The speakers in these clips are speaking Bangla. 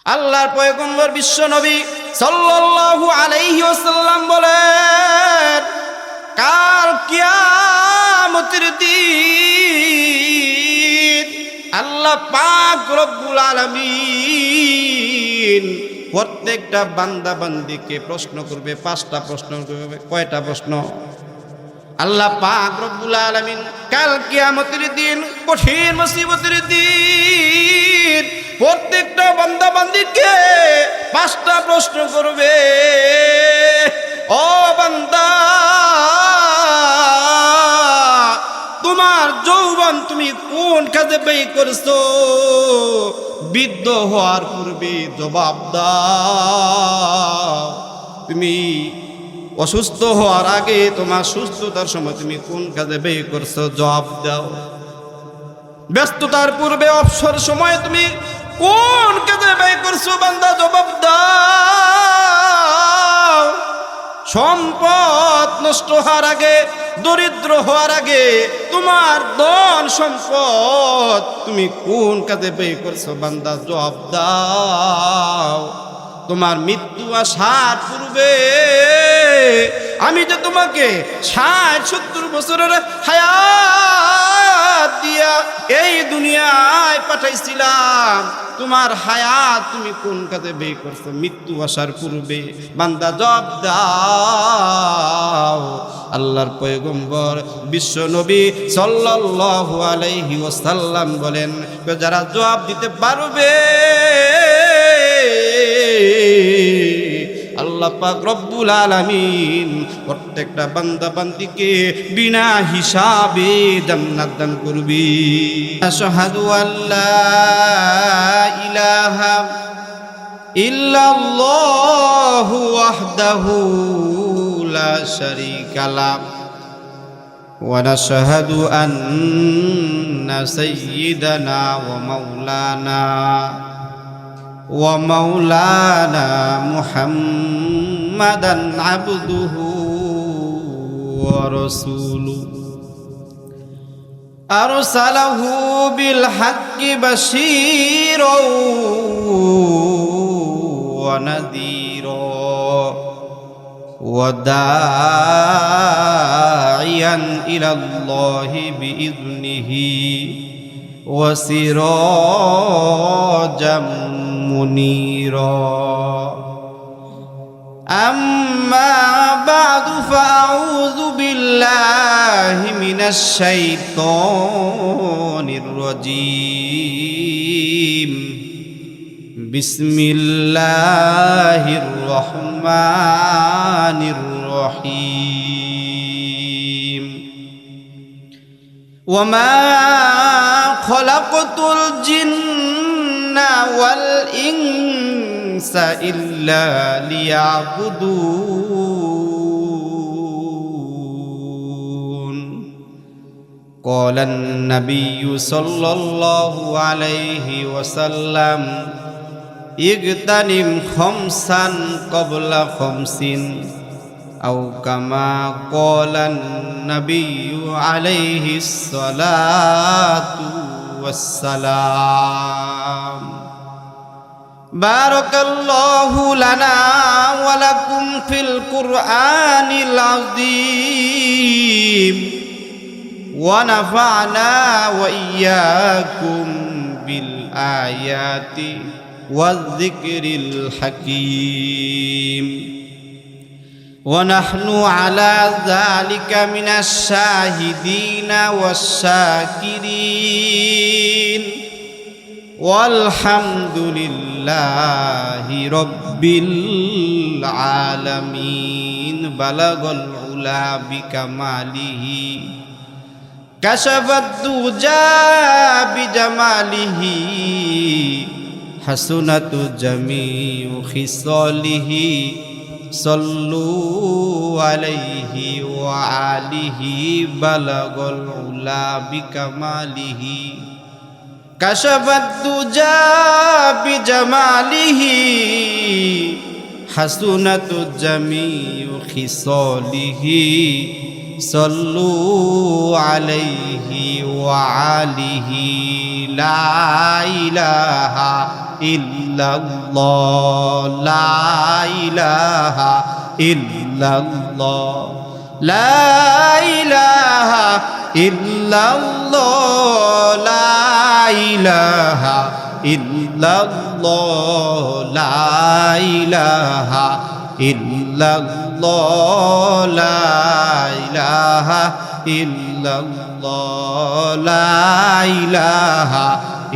আল্লাহর পয়গম্বর বিশ্ব নবী সাল্লাল্লাহু আলাইহি ওয়াসাল্লাম বলেন, কাল কিয়ামতের দিন আল্লাহ পাক রব্বুল আলামিন প্রত্যেকটা বান্দা বান্দিকে প্রশ্ন করবে। 5টা প্রশ্ন করবে। কয়টা প্রশ্ন? আল্লাহ পাক রব্বুল আলামিন কাল কিয়ামতের দিন, কঠিন মুসিবতের দিন প্রত্যেকটা বান্দা বান্দিকে 5টা প্রশ্ন করবে। ও বান্দা, তোমার যৌবন তুমি কোন কাজে ব্যয় করছো? বৃদ্ধ হওয়ার পূর্বে জবাব দাও। তুমি অসুস্থ হওয়ার আগে তোমার সুস্থতার সময় তুমি কোন কাজে ব্যয় করছো? জবাব দাও। ব্যস্ততার পূর্বে অবসর সময় তুমি কোন কাজে ব্যয় করছো? বান্দা জবাব দাও। সম্পদ নষ্ট হওয়ার আগে, দরিদ্র হওয়ার আগে তোমার ধন সম্পদ তুমি কোন কাজে ব্যয় করছো? বান্দা জবাব দাও। তোমার মৃত্যু আসার পূর্বে আমি যে তোমাকে 60-70 বছরের হায়াত দিয়া এই দুনিয়ায় পাঠাইছিলাম, তোমার হায়াত তুমি কোন কাজে ব্যয় করছো মৃত্যু আসার পূর্বে? বান্দা জবাব দাও। আল্লাহর পয়গম্বর বিশ্ব নবী সাল্লাল্লাহু আলাইহি ওয়াসাল্লাম বলেন, যারা জবাব দিতে পারবে আল্লাহ পাক রব্বুল আলামিন প্রত্যেকটা বান্দা বান্দিকে বিনা হিসাবে জান্নাত দান করবে। আশহাদু আল্লা ইলাহা ইল্লাল্লাহু ওয়াহদাহু লা শারীকা লাহু ওয়া নাশহাদু আন্না সাইয়্যিদানা ওয়া মাওলানা মুহাম্মাদান আবদুহু ওয়া রাসূলুহু আরসালাহু বিল হাক্কি বাশীরাও ওয়া নাযীরা ওয়া দাঈয়ান ইলাল্লাহি বিইذনিহি ওয়া সিরাজাম মুনীরা। আম্মা বা'দু ফাআউযু বিল্লাহি মিনাশ শাইতানির রাজীম। বিসমিল্লাহির রহমানির রহিম। ওয়া মা খালাকতুল জিন্না ওয়াল ইনসা ইল্লা লিয়াবুদুন। ক্বালান নাবিয়্যু সাল্লাল্লাহু আলাইহি ওয়াসাল্লাম, ইগতানিম খামসান ক্বাবলা খামসিন আও কামা ক্বালান নাবিয়্যু আলাইহিস সালাতু ওয়াসসালাম। বারাকাল্লাহু লানা ওয়া লাকুম ফিল কুরআনিল আযীম ওয়া নাফা'না ওয়া ইয়্যাকুম বিল আয়াতি ওয়ায যিকরিল হাকীম। ونحن على ذلك من الشاهدين والشاكرين والحمد لله رب العالمين. بلغ العلا بكماله كشف الدجى بجماله حسنت جميع خصاله صلوا عليه وآله. بلغ العلا بكماله كشف الدجى بجماله حسنت جميع خصاله صلوا عليه وآله লা ইলাহা ইল্লাল্লাহ লা ইলাহা ইল্লাল্লাহ লা ইলাহা ইল্লাল্লাহ লা ইলাহা ইল্লাল্লাহ লা ইলাহা ইল্লাল্লাহ লা ইলাহা ইল্লাল্লাহ লা ইলাহা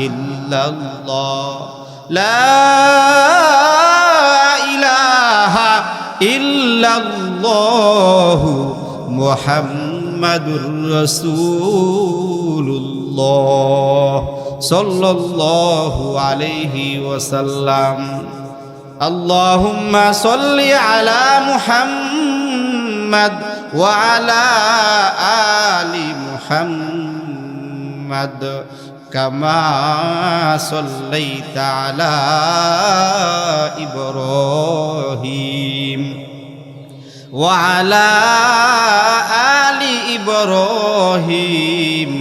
ইল্লাল্লাহ লা ইলাহা ইল্লাল্লাহ মুহাম্মাদুর রাসূলুল্লাহ সাল্লাল্লাহু আলাইহি ওয়াসাল্লাম। আল্লাহুম্মা সাল্লি আলা মুহাম্মাদ ওয়া আলা আলি মুহাম্মাদ কামা সাল্লাইতা আলা ইব্রাহিম ওয়া আলা আলি ইব্রাহিম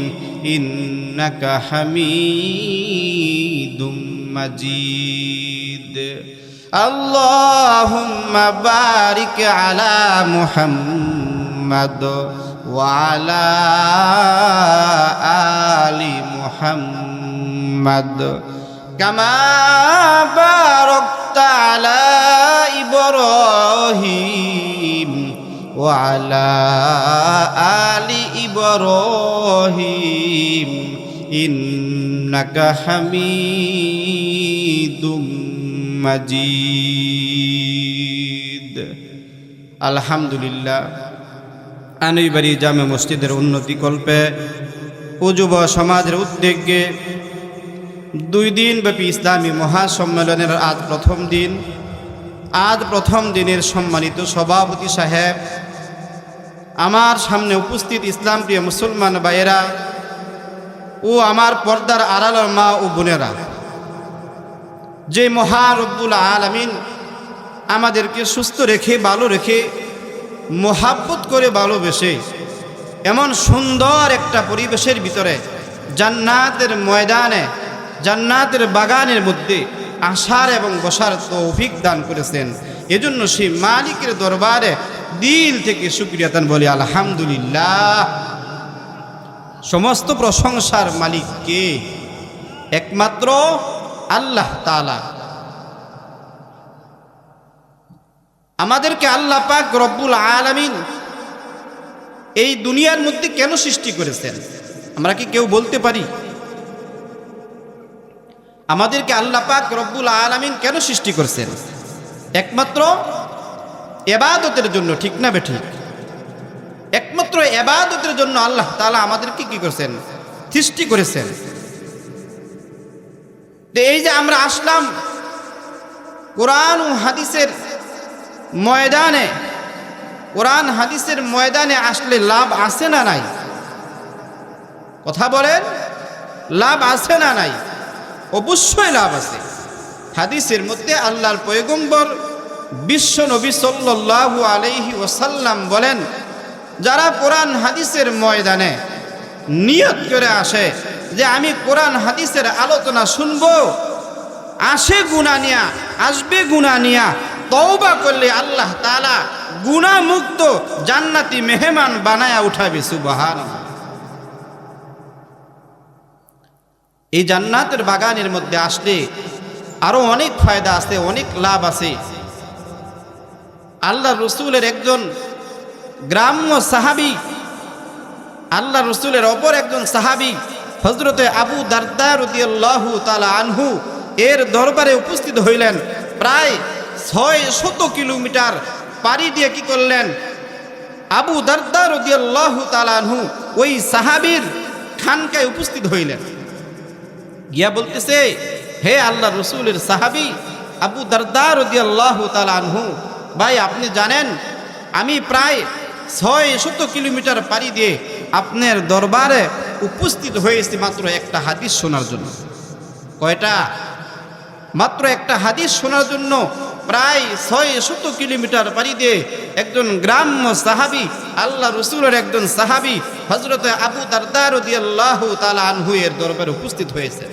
ইন্নাকা হামিদুম মাজিদ। আল্লাহুম্মা বারিক আলা মুহাম্মাদ ওয়া আলা আলি মুহাম্মাদ কামা বারাকতা আলা ইব্রাহিম ওয়া আলা আলি ইব্রাহিম ইন্নাকা হামিদুম মাজিদ। আলহামদুলিল্লাহ। আনুইবাড়ি জামে মসজিদের উন্নতি কল্পে ও যুব সমাজের উদ্যোগে 2 দিন ব্যাপী ইসলামী মহাসম্মেলনের আজ প্রথম দিনের সম্মানিত সভাপতি সাহেব, আমার সামনে উপস্থিত ইসলাম প্রিয় মুসলমান ভাইয়েরা ও আমার পর্দার আড়ালের মা ও বোনেরা, যে মহা রব্বুল আলামিন আমাদেরকে সুস্থ রেখে ভালো রেখে মোহাব্বত করে ভালোবেসে এমন সুন্দর একটা পরিবেশের ভিতরে জান্নাতের ময়দানে জান্নাতের বাগানের মধ্যে আসার এবং বসার তৌফিক দান করেছেন, এজন্য সেই মালিকের দরবারে দিল থেকে শুকরিয়া দান বলি আলহামদুলিল্লাহ। সমস্ত প্রশংসার মালিক কে? একমাত্র আল্লাহ তাআলা। আমাদেরকে আল্লাহ পাক রব্বুল আলামিন এই দুনিয়ার মধ্যে কেন সৃষ্টি করেছেন আমরা কি কেউ বলতে পারি? আমাদেরকে আল্লাহ পাক রব্বুল আলামিন কেন সৃষ্টি করেছেন? একমাত্র ইবাদতের জন্য, ঠিক না বেঠিক? একমাত্র ইবাদতের জন্য আল্লাহ তাআলা আমাদেরকে কি করেছেন? সৃষ্টি করেছেন। তো এই যে আমরা আসলাম কোরআন ও হাদিসের ময়দানে, কোরআন হাদিসের ময়দানে আসলে লাভ আছে না নাই? কথা বলেন, লাভ আছে না নাই? অবশ্যই লাভ আছে। হাদিসের মধ্যে আল্লাহর পয়গম্বর বিশ্ব নবী সাল্লাল্লাহু আলাইহি ওয়াসাল্লাম বলেন, যারা কোরআন হাদিসের ময়দানে নিয়ত করে আসে যে আমি কোরআন হাদিসের আলোচনা শুনবো, আসে গুনাহ নিয়া, আসবে গুনাহ নিয়া, তওবা করলে আল্লাহ তাআলা গুনাহ মুক্ত জান্নাতি মেহমান বানায়া উঠাবে। সুবহানাল্লাহ। এই জান্নাতের বাগানের মধ্যে আসলে আরো অনেক ফায়দা আছে, অনেক লাভ আছে। আল্লাহ রসুলের একজন গ্রাম্য সাহাবী, আল্লাহ রসুলের অপর একজন সাহাবী হযরতে আবু দারদা রাদিয়াল্লাহু তাআলা আনহু এর দরবারে উপস্থিত হইলেন। প্রায় 600 কিলোমিটার পাড়ি দিয়ে কি করলেন? আবু দারদা রাদিয়াল্লাহু তাআলা আনহু ওই সাহাবীর খানকায় উপস্থিত হইলেন। গিয়া বলতেছে, হে আল্লাহ রসুলের সাহাবী আবু দারদা রাদিয়াল্লাহু তাআলা আনহু, ভাই আপনি জানেন আমি প্রায় 600 কিলোমিটার পাড়ি দিয়ে আপনার দরবারে উপস্থিত হয়েছি মাত্র একটা হাদিস শোনার জন্য। কয়টা? মাত্র একটা হাদিস শোনার জন্য প্রায় 600 কিলোমিটার পাড়ি দিয়ে একজন গ্রাম্য সাহাবী, আল্লাহ রসুলের একজন সাহাবী হযরতে আবু দারদা রাদিয়াল্লাহু তাআলা আনহু এর দরবারে উপস্থিত হয়েছে।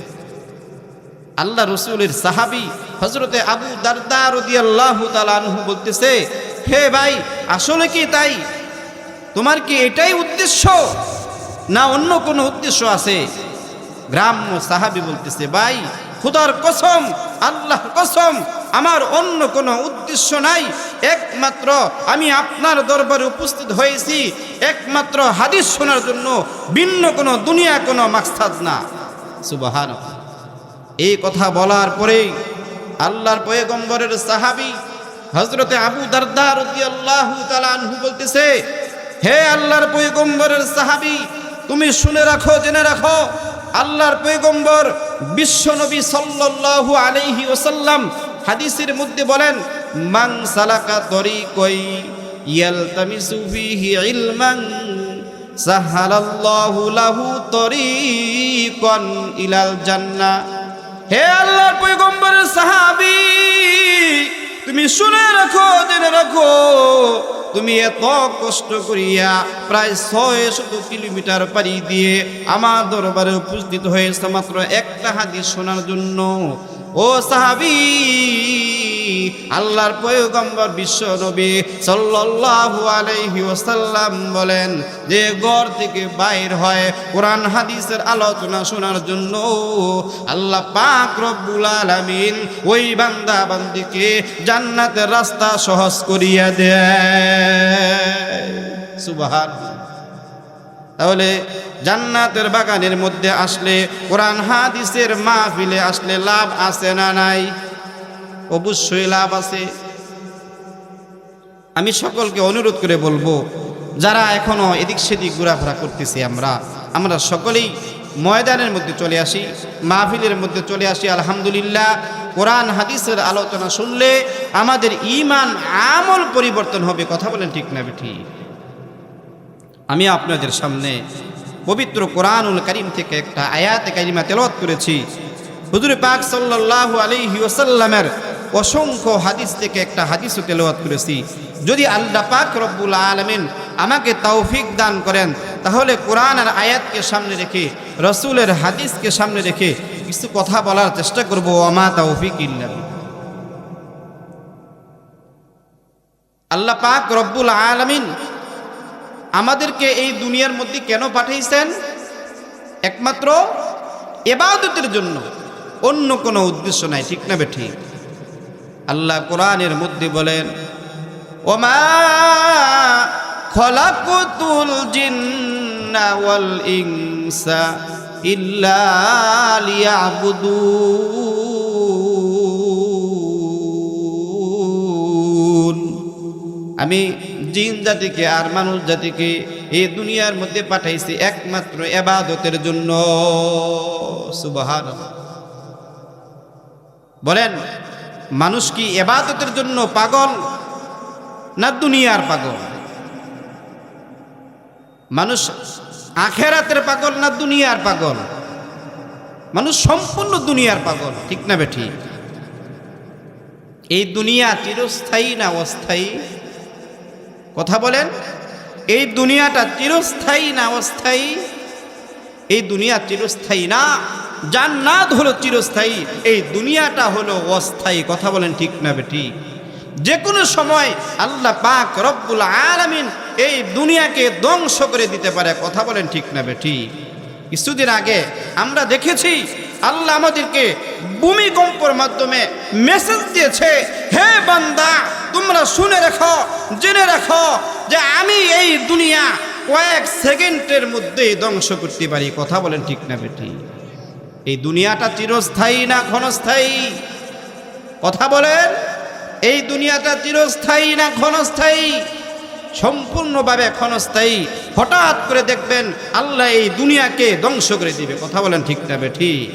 আল্লাহ রসুলের সাহাবী হযরতে আবু দারদা রাদিয়াল্লাহু তাআলা আনহু বলতেছে, হে ভাই, আসলে কি তাই? তোমার কি এটাই উদ্দেশ্য না অন্য কোনো উদ্দেশ্য আছে? গ্রাম্য সাহাবী বলতেছে, ভাই খোদার কসম, আল্লাহর কসম, আমার অন্য কোনো উদ্দেশ্য নাই। একমাত্র আমি আপনার দরবারে উপস্থিত হয়েছি একমাত্র হাদিস শোনার জন্য, ভিন্ন কোনো দুনিয়া কোনো মাকসাদ না। সুবহানাল্লাহ। এই কথা বলার পরেই আল্লাহর পয়গম্বরের সাহাবী হযরতে আবু দারদা রাদিয়াল্লাহু তাআলা আনহু বলতেছে, হে আল্লাহর পয়গম্বরের সাহাবী, তুমি শুনে রাখো, জেনে রাখো, আল্লাহর পয়গম্বর বিশ্বনবী সাল্লাল্লাহু আলাইহি ওয়াসাল্লাম হাদিসের মধ্যে বলেন, মান সালাকা তরিকাই ইয়ালতামিসু ফীহি ইলমান সাহালাল্লাহু লাহু তরিকান ইলাল জান্নাহ। হে আল্লাহর পয়গম্বরের সাহাবী, তুমি শুনে রাখো, জেনে রাখো, তুমি এত কষ্ট করিয়া প্রায় 600 কিলোমিটার পাড়ি দিয়ে আমার দরবারে উপস্থিত হয়েছে মাত্র একটা হাদিস শোনার জন্য। ও সাহাবী, আল্লাহর পয়গম্বর বিশ্ব নবী সাল্লাল্লাহু আলাইহি ওয়াসাল্লাম বলেন, যে ঘর থেকে বাইর হয় কোরআন হাদিসের আলোচনা শোনার জন্য, আল্লাহ পাক রব্বুল আলামিন ওই বান্দা বান্দিকে জান্নাতের রাস্তা সহজ করিয়া দেয়। সুবহানাল্লাহ। তাহলে জান্নাতের বাগানের মধ্যে আসলে, কোরআন হাদিসের মাহফিলে আসলে লাভ আছে না নাই? অবশ্যই লাভ আছে। আমি সকলকে অনুরোধ করে বলবো, যারা এখনো এদিক সেদিক ঘোরাফেরা করতেছি, আমরা সকলেই ময়দানের মধ্যে চলে আসি, মাহফিলের মধ্যে চলে আসি। আলহামদুলিল্লাহ, কোরআন হাদিসের আলোচনা শুনলে আমাদের ঈমান আমল পরিবর্তন হবে। কথা বলেন ঠিক না ঠিক? আমি আপনাদের সামনে পবিত্র কোরআনুল কারীম থেকে একটা আয়াতে কারিমা তেলাওয়াত করেছি। হুজুর পাক সাল্লাল্লাহু আলাইহি ওয়াসাল্লামের অসংখ্য হাদিস থেকে একটা হাদিসও তেলাওয়াত করেছি। যদি আল্লাহ পাক রব্বুল আলামিন আমাকে তৌফিক দান করেন, তাহলে কোরআনের আয়াতকে সামনে রেখে, রাসূলের হাদিসকে সামনে রেখে কিছু কথা বলার চেষ্টা করব। ওমা তৌফিক ইল্লা বিল্লাহ। আল্লাহ পাক রব্বুল আলামিন আমাদেরকে এই দুনিয়ার মধ্যে কেন পাঠাইছেন? একমাত্র ইবাদতের জন্য, অন্য কোনো উদ্দেশ্য নাই। ঠিক না বেঠিক? আল্লাহ কোরআনের মধ্যে বলেন, ওমা খলাকুতুল জিন্না ওয়াল ইনসা ইল্লা লিয়াবুদুন। আমি জিন জাতিকে আর মানুষ জাতিকে এই দুনিয়ার মধ্যে পাঠাইছি একমাত্র ইবাদতের জন্য। সুবহানাল্লাহ। বলেন, মানুষ কি ইবাদতের জন্য পাগল না দুনিয়ার পাগল? মানুষ আখিরাতের পাগল না দুনিয়ার পাগল? মানুষ সম্পূর্ণ দুনিয়ার পাগল। ঠিক না বেঠিক? এই দুনিয়া চিরস্থায়ী না অস্থায়ী? কথা বলেন, এই দুনিয়াটা চিরস্থায়ী না অস্থায়ী? এই দুনিয়া চিরস্থায়ী না, জান্নাত হলো চিরস্থায়ী, এই দুনিয়াটা হলো অস্থায়ী। কথা বলেন ঠিক না বেঠিক? যে কোনো সময় আল্লাহ পাক রব্বুল আলামিন এই দুনিয়াকে ধ্বংস করে দিতে পারে। কথা বলেন ঠিক না বেঠিক? কিছুদিন আগে আমরা দেখেছি আল্লাহ আমাদেরকে ভূমিকম্পের মাধ্যমে মেসেজ দিয়েছে, হে বান্দা, তোমরা শুনে রাখো, জেনে রাখো যে আমি এই দুনিয়া কয়েক সেকেন্ডের মধ্যেই ধ্বংস করতে পারি। কথা বলেন ঠিক না বেঠিক? এই দুনিয়াটা চিরস্থায়ী না ক্ষণস্থায়ী? কথা বলেন, এই দুনিয়াটা চিরস্থায়ী না ক্ষণস্থায়ী? সম্পূর্ণভাবে ক্ষণস্থায়ী। হঠাৎ করে দেখবেন আল্লাহ এই দুনিয়াকে ধ্বংস করে দিবে। কথা বলেন ঠিক না বেঠিক?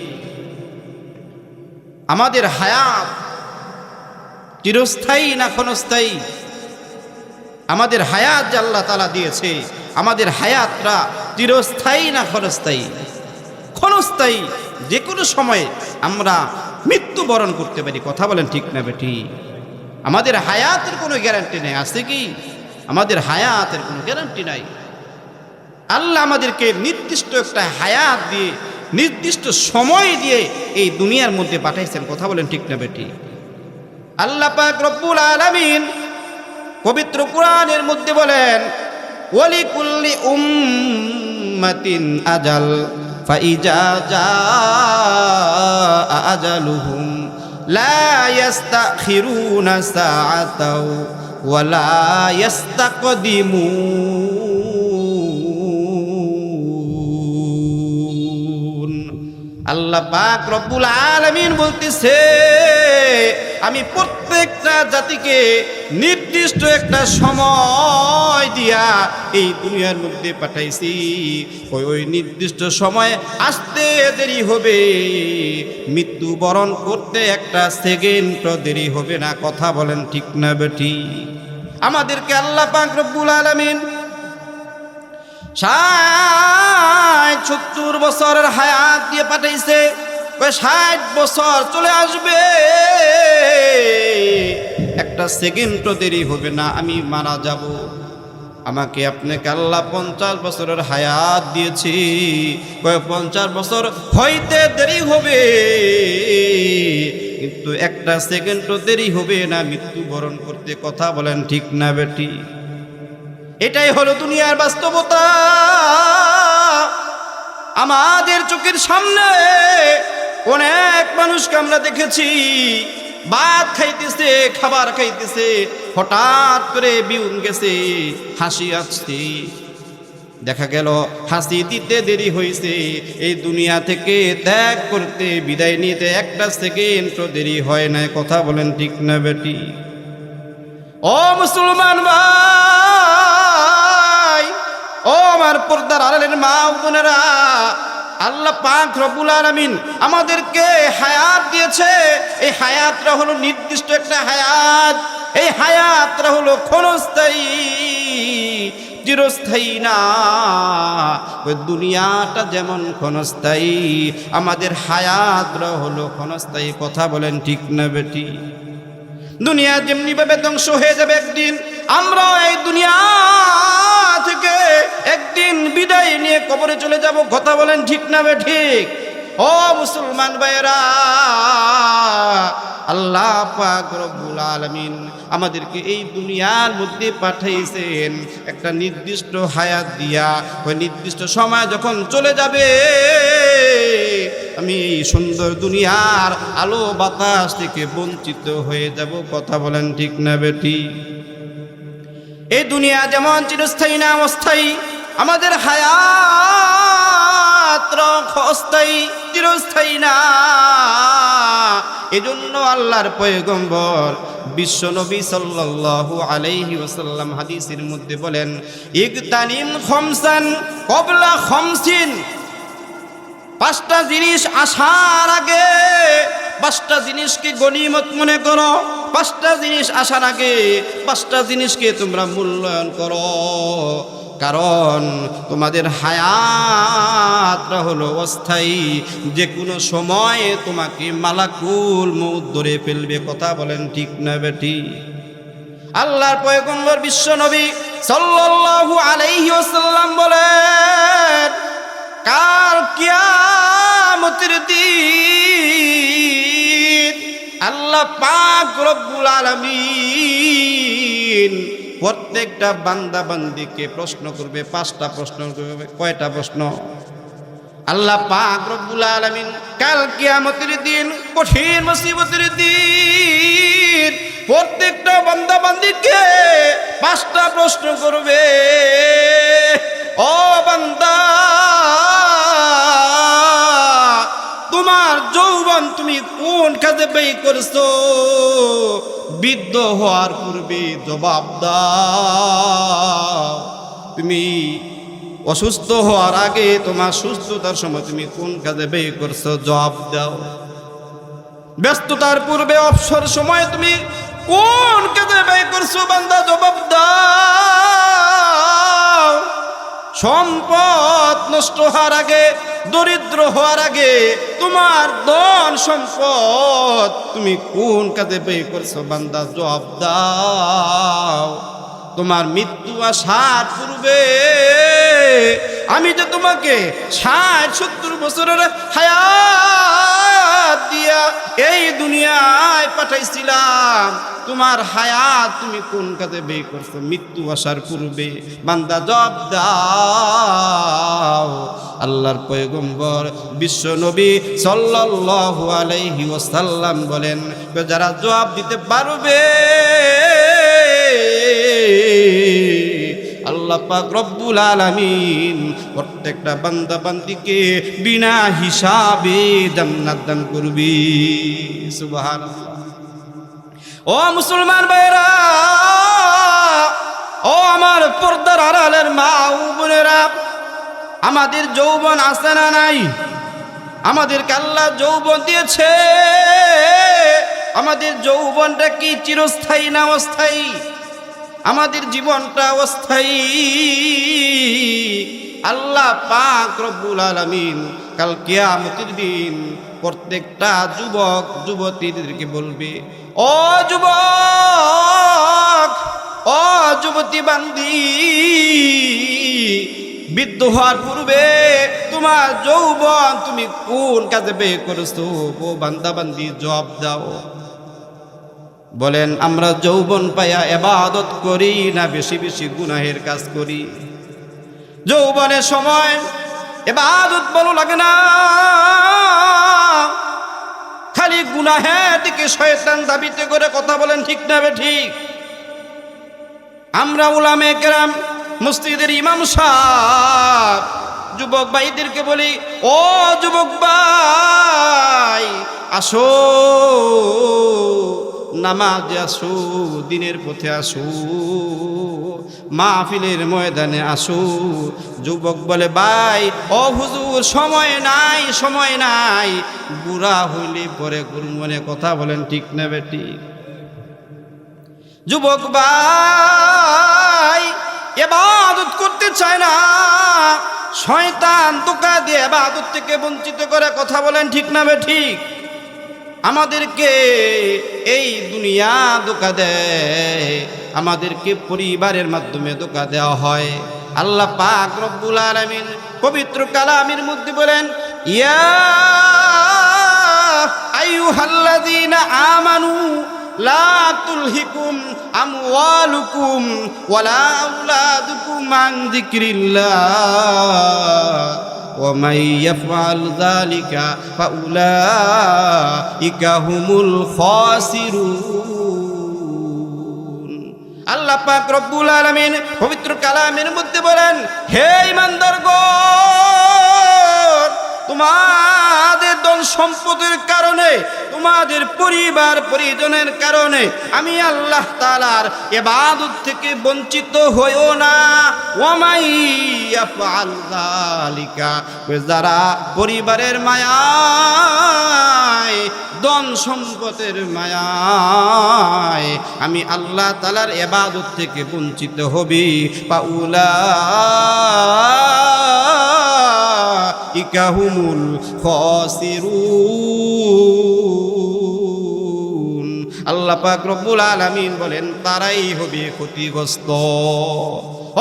আমাদের হায়াত চিরস্থায়ী না ক্ষণস্থায়ী? আমাদের হায়াত যে আল্লাহ তাআলা দিয়েছে, আমাদের হায়াতটা চিরস্থায়ী না ক্ষণস্থায়ী? ক্ষণস্থায়ী। যে কোনো সময়ে আমরা মৃত্যুবরণ করতে পারি। কথা বলেন ঠিক না বেঠিক? আমাদের হায়াতের কোনো গ্যারান্টি নেই, আছে কি? আমাদের হায়াতের কোনো গ্যারান্টি নাই। আল্লাহ আমাদেরকে নির্দিষ্ট একটা হায়াত দিয়ে, নির্দিষ্ট সময় দিয়ে এই দুনিয়ার মধ্যে পাঠাইছেন। কথা বলেন ঠিক না বেটি? আল্লাহ পাক রব্বুল আলামিন পবিত্র কোরআনের মধ্যে বলেন, ওয়ালিকুল্লি উম্মাতিন আজাল ফাইজা জাআ আজালুহুম লা ইস্তাখিরুনা সাআতাও ওয়া লা ইস্তাকদিমুন। আল্লাহ পাক রব্বুল আলামিন বলতেছে, আমি প্রত্যেকটা জাতিকে নির্দিষ্ট একটা সময় দিয়া এই দুনিয়ার মধ্যে পাঠাইছি। ওই নির্দিষ্ট সময়ে আসতে দেরি হবে, মৃত্যুবরণ করতে একটা সেকেন্ড দেরি হবে না। কথা বলেন ঠিক না বেটি? আমাদেরকে আল্লাহ পাক রব্বুল আলামিন 60-70 বছরের হায়াত দিয়ে পাঠাইছে। 60 বছর চলে আসবে, একটা সেকেন্ডও দেরি হবে না, আমি মারা যাব। আমাকে আপনাকে আল্লাহ 50 বছরের হায়াত দিয়েছি। 50 বছর হইতে দেরি হবে, কিন্তু একটা সেকেন্ডও দেরি হবে না মৃত্যুবরণ করতে। কথা বলেন ঠিক না বেটি? এটাই হলো দুনিয়ার বাস্তবতা। আমাদের চোখের সামনে অনেক মানুষকে আমরা দেখেছি, ভাত খাইতেছে, খাবার খাইতেছে, হঠাৎ করে বিউন গেছে, হাসি আসছে, দেখা গেল হাসি দিতে দেরি হয়েছে। এই দুনিয়া থেকে ত্যাগ করতে, বিদায় নিতে একটা সেকেন্ড দেরি হয় না। কথা বলেন ঠিক না বেটি? ও মুসলমান ভাই, ও আমার পর্দার আড়ালের মা ও বোনেরা, আল্লাহ পাক রব্বুল আলামিন আমাদেরকে হায়াত দিয়েছে। এই হায়াতটা হলো নির্দিষ্ট একটা হায়াত। এই হায়াতটা হলো ক্ষণস্থায়ী, চিরস্থায়ী না। ওই দুনিয়াটা যেমন ক্ষণস্থায়ী, আমাদের হায়াতটা হলো ক্ষণস্থায়ী। কথা বলেন ঠিক না বেটি? দুনিয়া যেমনি ভাবে ধ্বংস হয়ে যাবে একদিন, আমরা এই দুনিয়া থেকে একদিন বিদায় নিয়ে কবরে চলে যাব। কথা বলেন ঠিক না ঠিক? ও মুসলমান ভাইয়েরা, আল্লাহ পাক রব্বুল আলামিন আমাদেরকে এই দুনিয়ার মধ্যে পাঠাইছেন একটা নির্দিষ্ট হায়াত দিয়া। ওই নির্দিষ্ট সময় যখন চলে যাবে, আমি এই সুন্দর দুনিয়ার আলো বাতাস থেকে বঞ্চিত হয়ে যাব। কথা বলেন ঠিক না বেটি? এই দুনিয়া যেমন চিরস্থায়ী না, অস্থায়ী, আমাদের হায়াত অস্থায়ী, চিরস্থায়ী না। এজন্য আল্লাহর পয়গম্বর বিশ্ব নবী সাল্লাল্লাহু আলাইহি ওয়াসাল্লাম হাদিসের মধ্যে বলেন, ইগতানিম খামসান ক্বাবলা খামসিন। 5টা জিনিস আসার আগে 5টা জিনিসকে গনিমত মনে করো। 5টা জিনিস আসার আগে 5টা জিনিসকে তোমরা মূল্যায়ন করো, কারণ তোমাদের হায়াতটা হলো অস্থায়ী। যে কোনো সময়ে তোমাকে মালাকুল মউত ধরে ফেলবে। কথা বলেন ঠিক না বেটি? আল্লাহর পয়গম্বর বিশ্ব নবী সাল্লাল্লাহু আলাইহি ওয়াসাল্লাম বলেন, কাল কিয়ামতের দিন আল্লাহ পাক রব্বুল আলামিন প্রত্যেকটা বান্দা বান্দিকে প্রশ্ন করবে। 5টা প্রশ্ন করবে। কয়টা প্রশ্ন? আল্লাহ পাক রব্বুল আলামিন কাল কিয়ামতের দিন, কঠিন মুসিবতের দিন, প্রত্যেকটা বান্দা বান্দিকে 5টা প্রশ্ন করবে। ও বান্দা, তোমার যৌবন তুমি কোন কাজে ব্যয় করছো? বৃদ্ধ হওয়ার পূর্বে জবাব দাও। তুমি অসুস্থ হওয়ার আগে, তোমার সুস্থতার সময় তুমি কোন কাজে ব্যয় করছো? জবাব দাও। ব্যস্ততার পূর্বে অবসর সময় তুমি কোন কাজে ব্যয় করছো? বান্দা জবাব দাও। সম্পদ নষ্ট হওয়ার আগে, দরিদ্র হওয়ার আগে তোমার ধন সম্পদ তুমি কোন কাজে ব্যয় করছো বান্দা জবাব দাও। তোমার মৃত্যু আসার পূর্বে আমি যে তোমাকে 60-70 বছরের হায়াত দিয়া এই দুনিয়ায় পাঠাইছিলাম, তোমার হায়াত তুমি কোন কাজে ব্যয় করছো মৃত্যু আসার পূর্বে বান্দা জবাব দাও। আল্লাহর পয়গম্বর বিশ্ব নবী সাল্লাল্লাহু আলাইহি ওয়াসাল্লাম বলেন, যারা জবাব দিতে পারবে আল্লাহ পাক রব্বুল আলামিন প্রত্যেকটা বান্দা বান্দিকে বিনা হিসাবে জান্নাত দান করবে। সুবহানাল্লাহ। ও মুসলমান ভাইরা, ও আমার পর্দার আড়ালের মা ও বোনেরা, আমাদের যৌবন আছে না নাই? আমাদেরকে আল্লাহ যৌবন দিয়েছে। আমাদের যৌবনটা কি চিরস্থায়ী না অস্থায়ী? আমাদের জীবনটা অস্থায়ী। আল্লাহ পাক রব্বুল আলামিন কাল কিয়ামতের দিন প্রত্যেকটা যুবক যুবতীদেরকে বলবে, ও যুবক, ও যুবতী বান্দি, বৃদ্ধ হওয়ার পূর্বে তোমার যৌবন তুমি কোন কাজে ব্যয় করেছো? ও বান্দা বান্দি জবাব দাও। বলেন, আমরা যৌবন পাইয়া ইবাদত করি না বেশি বেশি গুনাহের কাজ করি? যৌবনের সময় ইবাদত ভালো লাগে না, খালি গুনাহের দিকে শয়তান দাবিতে করে কথা বলেন, ঠিক না ঠিক? আমরা উলামে কেরাম, মসজিদের ইমাম সাহেব যুবক ভাইদেরকে বলি, ও যুবক ভাই আসো, নামাজে আসো, দিনের পথে আসো, মাহফিলের ময়দানে আসো। যুবক বলে, ভাই ও হুজুর সময় নাই, সময় নাই। বুড়া হইলে পরে গুরুমনে কথা বলেন, ঠিক না বেটি? যুবক ভাই ইবাদত করতে চায় না, শয়তান ধোঁকা দিয়ে ইবাদত থেকে বঞ্চিত করে কথা বলেন, ঠিক না ঠিক? আমাদেরকে এই দুনিয়া ধোঁকা দেয়, আমাদেরকে পরিবারের মাধ্যমে ধোঁকা দেওয়া হয়। আল্লাহ পাক রব্বুল আলামিন পবিত্র কালামের মধ্যে বলেন, ইয়া আইয়ুহাল্লাযীনা আমানু লা তুলহিকুম আমওয়ালুকুম ওয়ালা আওলাদুকুম আন যিকরিল্লাহ ওয়া মান ইয়াফআল যালিকা ফাউলাইকা হুমুল খাসিরুন। আল্লাহ পাক রব্বুল আলামিন পবিত্র কালামের মধ্যে বলেন, হে ঈমানদারগণ, তোমাদের ধন সম্পদের কারণে, তোমাদের পরিবার পরিজনের কারণে আমি আল্লাহ তাআলার ইবাদত থেকে বঞ্চিত হইও না। ওয়া মান ইয়াফআল যালিকা, যারা পরিবারের মায়ায়, ধন সম্পদের মায়ায় আমি আল্লাহ তাআলার ইবাদত থেকে বঞ্চিত হবি, ফাউলাইকা হুমুল খাসিরুন। আল্লাহ পাক রব্বুল আলামিন বলেন, তারাই হবে ক্ষতিগ্রস্ত,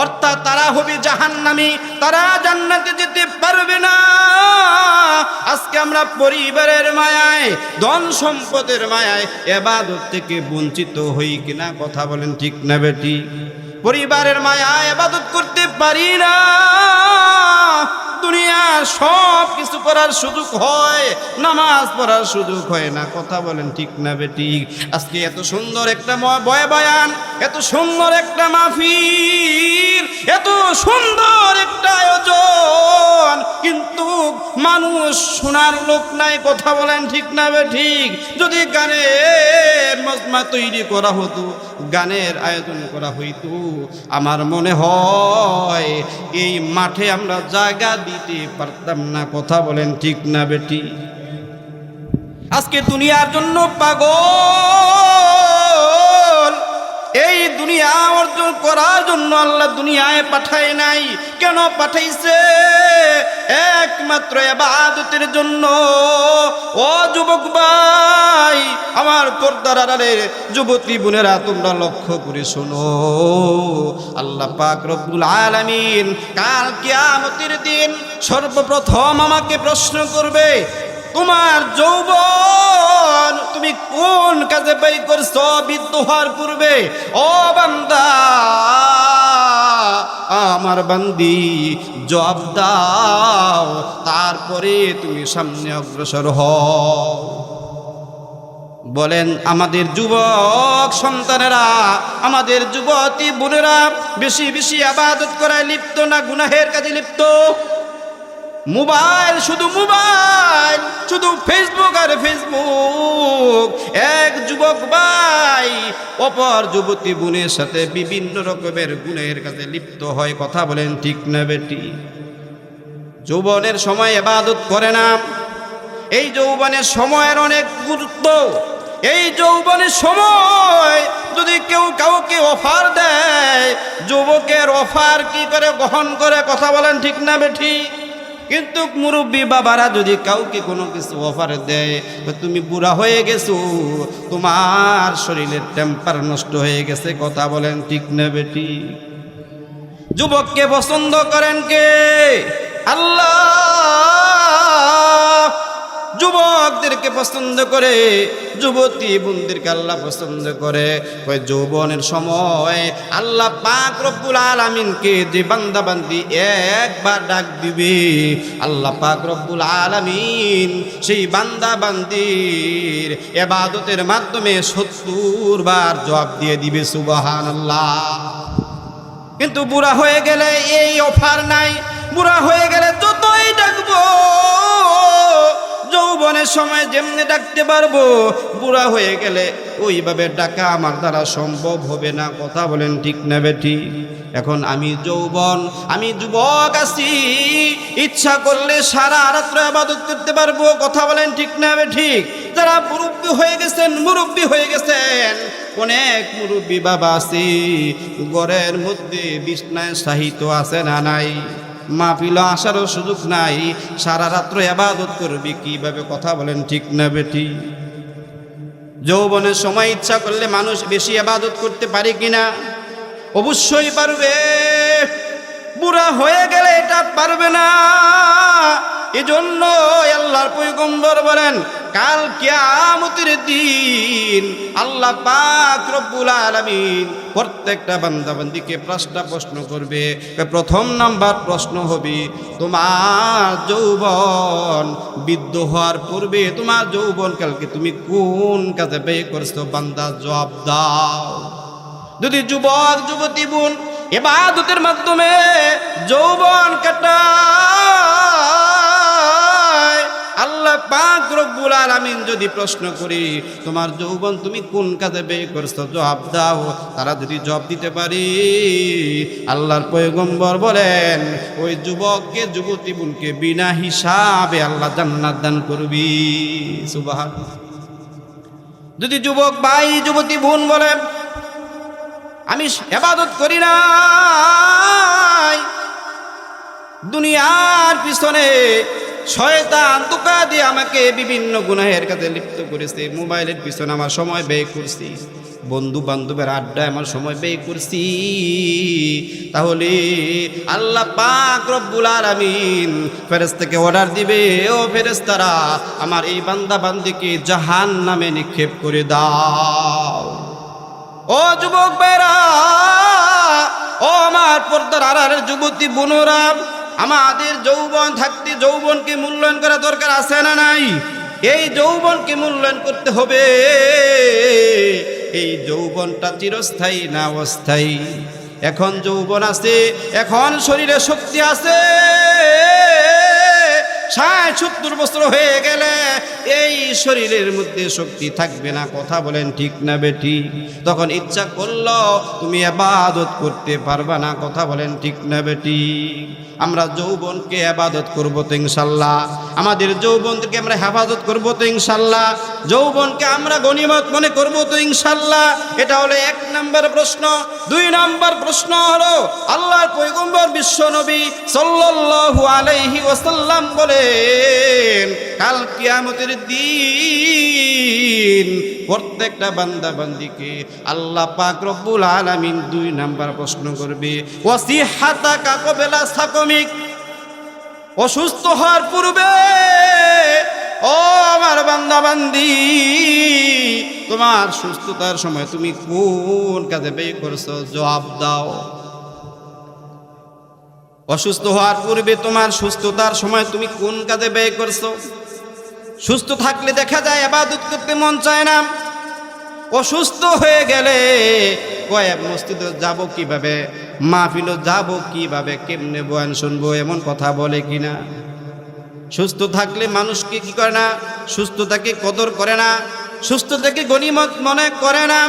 অর্থাৎ তারা হবে জাহান্নামী, তারা জান্নাতে যেতে পারবে না। আজকে আমরা পরিবারের মায়ায়, ধন সম্পদের মায়ায় ইবাদত থেকে বঞ্চিত হই কিনা? কথা বলেন, ঠিক না বেটি? পরিবারের মায়ায় ইবাদত করতে পারি না, দুনিয়ার সব কিছু করার সুযোগ হয়, নামাজ পড়ার সুযোগ হয় না। কথা বলেন, ঠিক না বেটি? আজকে এত সুন্দর একটা বয়ান, এত সুন্দর একটা মাহফিল, এত সুন্দর একটা আয়োজন, কিন্তু মানুষ শোনার লোক নাই। কথা বলেন, ঠিক না ঠিক? যদি গানের মজমা তৈরি করা হতো, গানের আয়োজন করা হইতো, আমার মনে হয় এই মাঠে আমরা জায়গা দিতে পারতাম না। কথা বলেন, ঠিক না বেটি? আজকে দুনিয়ার জন্য পাগল, এই দুনিয়া অর্জন করার করার জন্য আল্লাহ দুনিয়ায় পাঠায় নাই। কেন পাঠাইছে? একমাত্র ইবাদতের জন্য। ও যুবক ভাই, আমার পর্দার আড়ালের যুবতী বোনেরা, তোমরা লক্ষ্য করে শোনো, আল্লাহ পাক রব্বুল আলামিন কাল কিয়ামতের দিন সর্বপ্রথম আমাকে প্রশ্ন করবে, তোমার যৌবন তুমি কোন কাজে ব্যয় করছো বৃদ্ধ হওয়ার পূর্বে? ও বান্দা, আমার বান্দি, জবাব দাও, তারপরে তুমি সামনে অগ্রসর হও। বলেন, আমাদের যুবক সন্তানেরা, আমাদের যুবতী বোনেরা বেশি বেশি ইবাদত করায় লিপ্ত না গুনাহের কাজে লিপ্ত? মোবাইল, শুধু মোবাইল, শুধু ফেসবুক আর ফেসবুক। এক যুবক ভাই অপর যুবতী বোনের সাথে বিভিন্ন রকমের গুনাহের কাজে লিপ্ত হয়। কথা বলেন ঠিক না বেটি? যৌবনের সময় ইবাদত করে না। এই যৌবনের সময়ের অনেক গুরুত্ব। এই যৌবনের সময় যদি কেউ কাউকে অফার দেয়, যুবকের অফার কি করে গ্রহণ করে? কথা বলেন ঠিক না বেঠি? কিন্তু মুরব্বী বাবারা যদি কাউকে কোনো কিছু অফার দেয়, তুমি বুড়া হয়ে গেছো, তোমার শরীরের টেম্পার নষ্ট হয়ে গেছে। কথা বলেন ঠিক না বেটি? যুবককে পছন্দ করেন কে? আল্লাহ যুবকদেরকে পছন্দ করে, যুবতী বোনদেরকে আল্লাহ পছন্দ করে। ওই যৌবনের সময় আল্লাহ পাক রব্বুল আলামিনকে যে বান্দা বান্দি একবার ডাক দিবে, আল্লাহ পাক রব্বুল আলামিন সেই বান্দা বান্দির ইবাদতের মাধ্যমে 70 বার জবাব দিয়ে দিবে। সুবহানাল্লাহ। কিন্তু বুড়া হয়ে গেলে এই অফার নাই। বুড়া হয়ে গেলে যতই ডাকবো, যৌবনের সময় যেমনি ডাকতে পারবো, বুড়া হয়ে গেলে ওইভাবে ডাকা আমার দ্বারা সম্ভব হবে না। কথা বলেন ঠিক না বেটি? এখন আমি যৌবন, আমি যুবক আছি, ইচ্ছা করলে সারা রাত্র ইবাদত করতে পারবো। কথা বলেন ঠিক না বেটি? যারা মুরব্বী হয়ে গেছেন, মুরব্বী হয়ে গেছেন, অনেক মুরব্বী বাবা আছি, ঘরের মধ্যে বিছনায় সাহিত্য আছে না নাই? মাহফিলে আসারও সুযোগ নাই, সারা রাত্র ইবাদত করবি কিভাবে? কথা বলেন ঠিক না বেটি? যৌবনের সময় ইচ্ছা করলে মানুষ বেশি ইবাদত করতে পারে কিনা? অবশ্যই পারবে। বুড়া হয়ে গেলে এটা পারবে না। এজন্য আল্লাহর পয়গম্বর বলেন, কাল কিয়ামতের দিন আল্লাহ পাক রব্বুল আলামিন প্রত্যেকটা বান্দা বান্দিকে 5টা প্রশ্ন করবে। প্রথম নাম্বার প্রশ্ন হবে, তোমার যৌবন বৃদ্ধ হওয়ার পূর্বে তোমার যৌবন কালকে তুমি কোন কাজে ব্যয় করছো? বান্দা জবাব দাও। যদি যুবক যুবতী বোন ইবাদতের মাধ্যমে যৌবন কাটায়, আল্লাহ পাক রব্বুল আলামিন যদি প্রশ্ন করি, তোমার যৌবন তুমি কোন কাজে ব্যয় করছো? জবাব দাও। তারা যদি জবাব দিতে পারি, আল্লাহর পয়গম্বর বলেন, ওই যুবককে যুবতী বোনকে বিনা হিসাবে আল্লাহ জান্নাত দান করবি। সুবহানাল্লাহ। যদি যুবক ভাই যুবতী বোন বলে, আমি ইবাদত করি না, দুনিয়ার পিছনে শয়তান ধোঁকা দিয়ে আমাকে বিভিন্ন গুনাহের কাজে লিপ্ত করেছে, মোবাইলের পিছনে আমার সময় ব্যয় করছি, বন্ধু বান্ধবের আড্ডায় আমার সময় ব্যয় করছি, তাহলে আল্লাহ পাক রব্বুল আলামিন ফেরেশতাকে অর্ডার দিবে, ও ফেরেশতারা আমার এই বান্দা বান্দিকে জাহান্নামে নিক্ষেপ করে দাও। ও যুবক ভাইরা, ও আমার পর্দার আড়ালের যুবতী বোনেরা, আমাদের যৌবন থাকতে যৌবনকে মূল্যায়ন করা দরকার আছে না নাই? এই যৌবনকে মূল্যায়ন করতে হবে। এই যৌবনটা চিরস্থায়ী না অস্থায়ী? এখন যৌবন আছে, এখন শরীরে শক্তি আছে, 60-70 বছর হয়ে গেলে এই শরীরের মধ্যে শক্তি থাকবে না। কথা বলেন ঠিক না বেটি? তখন ইচ্ছা করলো তুমি ইবাদত করতে পারবা না। কথা বলেন ঠিক না বেটি? আমরা যৌবনকে ইবাদত করব তো ইনশাআল্লাহ, আমাদের যৌবনকে আমরা হেফাজত করব তো ইনশাআল্লাহ, যৌবনকে আমরা গনিমত মনে করব তো ইনশাআল্লাহ। এটা হলো 1 নম্বর প্রশ্ন। 2 নম্বর প্রশ্ন হলো আল্লাহর পয়গম্বর বিশ্ব নবী সাল্লাল্লাহু আলাইহি ওয়াসাল্লাম বলেন কাল কিয়ামতের দিন প্রত্যেকটা বান্দা বান্দিকে আল্লাহ পাক রব্বুল আলামিন 2 নাম্বার প্রশ্ন করবে, ওয়াসিহাতাকা কবিলা সাকমিক, অসুস্থ হওয়ার পূর্বে ও আমার বান্দা বান্দি তোমার সুস্থতার সময় তুমি কোন কাজে ব্যয় করছো, জবাব দাও। অসুস্থ হওয়ার পূর্বে তোমার সুস্থতার সময় তুমি কোন কাজে ব্যয় করছো? সুস্থ থাকলে দেখা যায় ইবাদত করতে মন চায় না, অসুস্থ হয়ে গেলে কয়েক মসজিদে যাব কিভাবে, মাহফিলে যাব কিভাবে, কেমনে বয়ান শুনবো, এমন কথা বলে কিনা। সুস্থ থাকলে মানুষকে কি করে না, সুস্থতাকে কদর করে না, সুস্থতাকে গনিমত মনে করে না।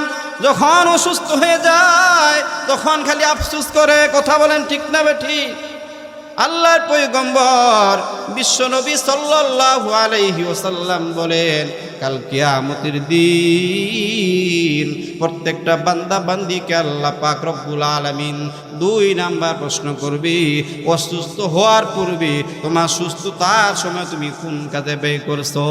যখন অসুস্থ হয়ে যায় তখন খালি আফসোস করে। কথা বলেন ঠিক না বেঠিক? আল্লাহর পয়গম্বর বিশ্বনবী সাল্লাল্লাহু আলাইহি ওয়াসাল্লাম বলেন কাল কিয়ামতের দিন প্রত্যেকটা বান্দা বান্দিকে আল্লাহ পাক রব্বুল আলামিন 2 নাম্বার প্রশ্ন করবে, অসুস্থ হওয়ার পূর্বে তোমার সুস্থতার সময় তুমি কোন কাজে ব্যয় করছো?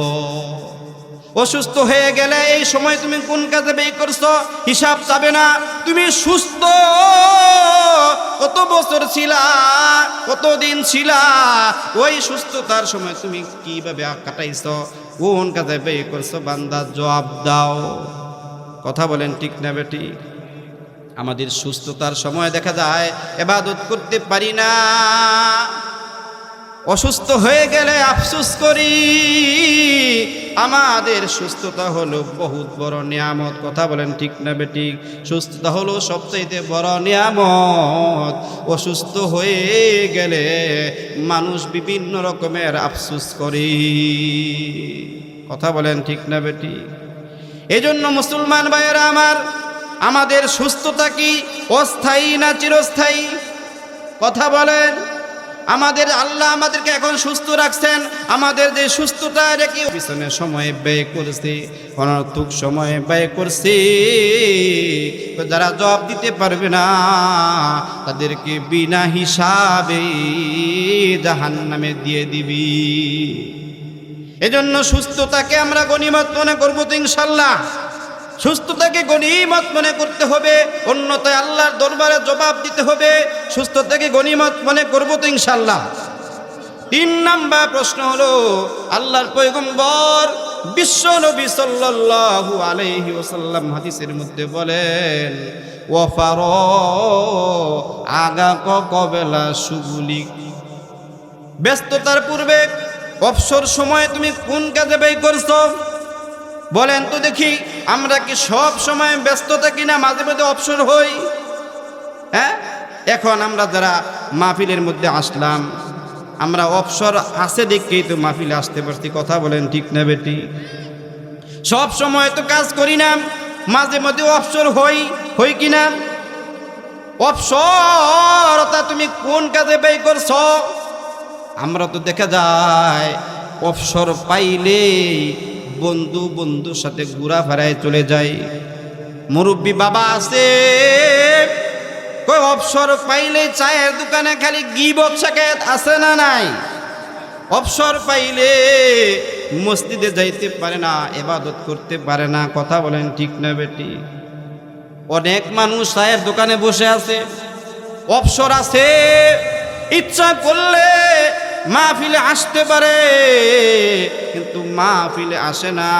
অসুস্থ হয়ে গেলে এই সময় তুমি কোন কাজে ব্যয় করছো হিসাব যাবে না। তুমি সুস্থ কত বছর ছিলা, কতদিন ছিলা, ওই সুস্থতার সময় তুমি কিভাবে কাটাইছো, কোন কাজে ব্যয় করছো, বান্দা জবাব দাও। কথা বলেন ঠিক না বেটি? আমাদের সুস্থতার সময় দেখা যায় ইবাদত করতে পারি না, অসুস্থ হয়ে গেলে আফসোস করি। আমাদের সুস্থতা হলো বহুত বড় নিয়ামত। কথা বলেন ঠিক না বেটি? সুস্থতা হলো সবচাইতে বড় নিয়ামত। অসুস্থ হয়ে গেলে মানুষ বিভিন্ন রকমের আফসোস করে। কথা বলেন ঠিক না বেটি? এজন্য মুসলমান ভাইয়েরা আমার, আমাদের সুস্থতা কি অস্থায়ী না চিরস্থায়ী? কথা বলেন। আমাদের আল্লাহ আমাদেরকে এখন সুস্থ রাখছেন, আমাদের যে সুস্থতা রেখে পিছনে সময় ব্যয় করছে, অনর্থক সময় ব্যয় করছে, যারা জবাব দিতে পারবে না তাদেরকে বিনা হিসাবে জাহান্নামে দিয়ে দিবি। এজন্য সুস্থতাকে আমরা গনিমত মনে করবো তো ইনশাল্লাহ। সুস্থতাকে গনিমত মনে করতে হবে, অন্যথায় আল্লাহর দরবারে জবাব দিতে হবে। সুস্থতাকে গনিমত মনে করবো তো ইনশাল্লাহ। 3 নাম্বার প্রশ্ন হলো আল্লাহর পয়গম্বর বিশ্ব নবী সাল্লাল্লাহু আলাইহি ওয়াসাল্লাম হাদিসের মধ্যে বলেন ওয়াফার আগা কবেলা সুগুলিক, ব্যস্ততার পূর্বে অবসর সময় তুমি কোন কাজে ব্যয় করছো? বলেন তো দেখি, আমরা কি সব সময় ব্যস্ত থাকি না মাঝে মাঝে অবসর হই? হ্যাঁ, এখন আমরা যারা মাহফিলের মধ্যে আসলাম, আমরা অবসর আছে দেখেই তো মাহফিলে আসতে পারছি। কথা বলেন ঠিক না বেটি? সব সময় তো কাজ করি না, মাঝে মাঝে অবসর হই কি না? অবসরটা তুমি কোন কাজে ব্যয় করছো? আমরা তো দেখা যায় অবসর পাইলে বন্ধুর সাথে ঘোরাফেরায় চলে যাই। মুরব্বী বাবা আছে, কই অবসর পাইলে চায়ের দোকানে খালি গিবত শাকায়াত আছে না নাই? অবসর পাইলে মসজিদে যাইতে পারে না, ইবাদত করতে পারে না। কথা বলেন ঠিক না বেটি? অনেক মানুষ চায়ের দোকানে বসে আছে, অবসর আছে, ইচ্ছা করলে মাহফিলে আসতে পারে, কিন্তু মাহফিলে আসে না,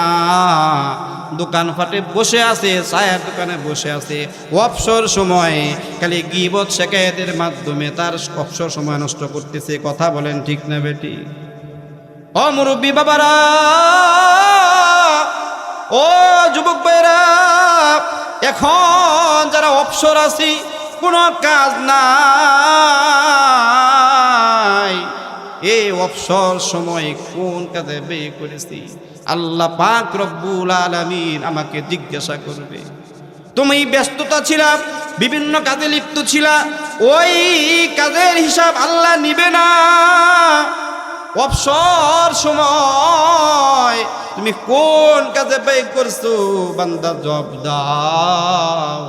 দোকানপাটে বসে আছে, চায়ের দোকানে বসে আছে। অবসর সময় খালি গীবত শিকায়েতের মাধ্যমে তার অবসর সময় নষ্ট করতেছে। কথা বলেন ঠিক না বেটি? ও মুরব্বী বাবারা, ও যুবক ভাইরা, এখন যারা অবসর আছি, কোনো কাজ নাই, এই অবসর সময় কোন কাজে ব্যয় করেছি আল্লাহ পাক রব্বুল আলামিন আমাকে জিজ্ঞাসা করবে। তুমি ব্যস্ততা ছিলা, বিভিন্ন কাজে লিপ্ত ছিলা, ওই কাজের হিসাব আল্লাহ নিবে না। অবসর সময় তুমি কোন কাজে ব্যয় করছো বান্দা জবাব দাও।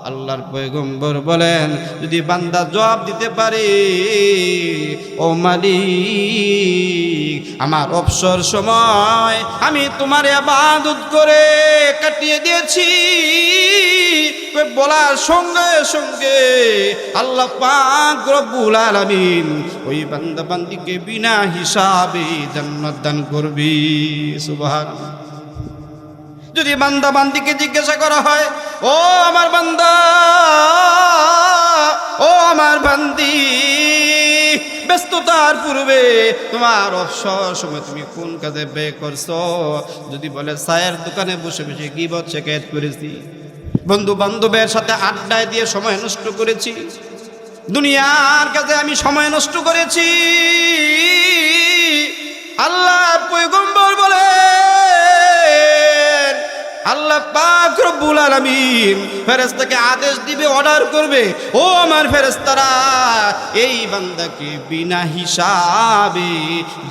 আল্লাহর পয়গম্বর বলেন, যদি বান্দা জবাব দিতে পারে, ও মালিক আমার অবসর সময় আমি তোমার ইবাদত করে কাটিয়ে দিয়েছি, বলার সঙ্গে সঙ্গে আল্লাহ পাক রব্বুল আলামিন ওই বান্দা বান্দিকে বিনা হিসাবে জান্নাত দান করবি। সুবহানাল্লাহ। যদি বান্দা বান্দিকে জিজ্ঞাসা করা হয়, ও আমার বান্দা, ও আমার বান্দি, ব্যস্ততার পূর্বে তোমার অবসর সময় তুমি কোন কাজে ব্যয় করছো? যদি বলে চায়ের দোকানে বসে বসে গীবত শিকায়েত করেছি, বন্ধু বান্ধবের সাথে আড্ডায় দিয়ে সময় নষ্ট করেছি, দুনিয়ার কাজে আমি সময় নষ্ট করেছি। আল্লাহ পয়গম্বর বলে, আল্লাহ পাক রব্বুল আলামিন ফেরেশতাকে আদেশ দিবে, অর্ডার করবে, ও আমার ফেরেশতারা এই বান্দাকে বিনা হিসাবে